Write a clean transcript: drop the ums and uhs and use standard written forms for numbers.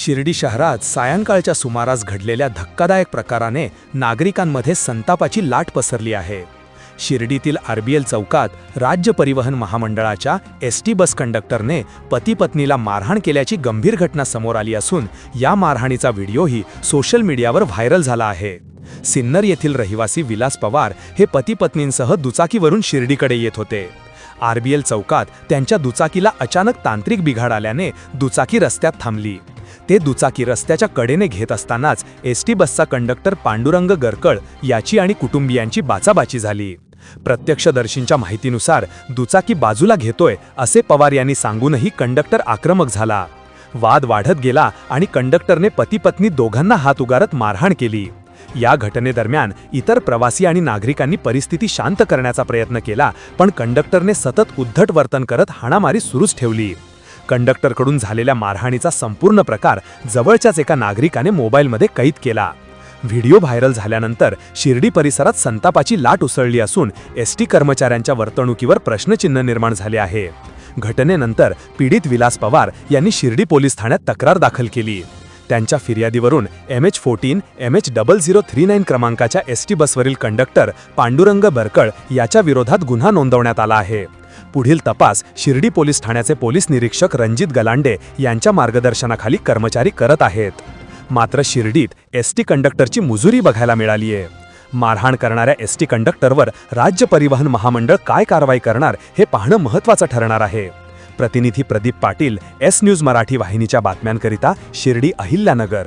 शिर्डी शहरात सायंकाळच्या सुमारास घडलेल्या धक्कादायक प्रकाराने नागरिकांमध्ये संतापाची लाट पसरली आहे. शिर्डीतील आरबीएल चौकात राज्य परिवहन महामंडळाच्या एसटी बस कंडक्टरने पती पत्नीला मारहाण केल्याची गंभीर घटना समोर आली असून या मारहाणीचा व्हिडिओही सोशल मीडियावर व्हायरल झाला आहे. सिन्नर येथील रहिवासी विलास पवार हे पती पत्नींसह दुचाकीवरून शिर्डीकडे येत होते. आरबीएल चौकात त्यांच्या दुचाकीला अचानक तांत्रिक बिघाड आल्याने दुचाकी रस्त्यात थांबली. ते दुचाकी रस्त्याच्या कडेने घेत असतानाच एसटी बसचा कंडक्टर पांडुरंग गरकळ याची आणि कुटुंबियांची बाचाबाची झाली. प्रत्यक्षदर्शींच्या माहितीनुसार दुचाकी बाजूला घेतोय असे पवार यांनी सांगूनही कंडक्टर आक्रमक झाला. वाद वाढत गेला आणि कंडक्टरने पती पत्नी दोघांना हात उगारत मारहाण केली. या घटनेदरम्यान इतर प्रवासी आणि नागरिकांनी परिस्थिती शांत करण्याचा प्रयत्न केला, पण कंडक्टरने सतत उद्धट वर्तन करत हाणामारी सुरूच ठेवली. कंडक्टरकडून झालेल्या मारहाणीचा संपूर्ण प्रकार जवळच्याच एका नागरिकाने मोबाईलमध्ये कैद केला. व्हिडिओ व्हायरल झाल्यानंतर शिर्डी परिसरात संतापाची लाट उसळली असून एसटी कर्मचाऱ्यांच्या वर्तणुकीवर प्रश्नचिन्ह निर्माण झाले आहे. घटनेनंतर पीडित विलास पवार यांनी शिर्डी पोलीस ठाण्यात तक्रार दाखल केली. त्यांच्या फिर्यादीवरून MH14 MH0039 क्रमांकाच्या एसटी बसवरील कंडक्टर पांडुरंग बरकळ याच्या विरोधात गुन्हा नोंदवण्यात आला आहे. पुढील तपास शिर्डी पोलीस ठाण्याचे पोलीस निरीक्षक रणजित गलांडे यांच्या मार्गदर्शनाखाली कर्मचारी करत आहेत. मात्र शिर्डीत एसटी कंडक्टरची मुजुरी बघायला मिळालीये. मारहाण करणाऱ्या एसटी कंडक्टरवर राज्य परिवहन महामंडळ काय कारवाई करणार हे पाहणं महत्त्वाचं ठरणार आहे. प्रतिनिधी प्रदीप पाटील, एस न्यूज मराठी वाहिनीच्या बातम्यांकरिता शिर्डी अहिल्यानगर.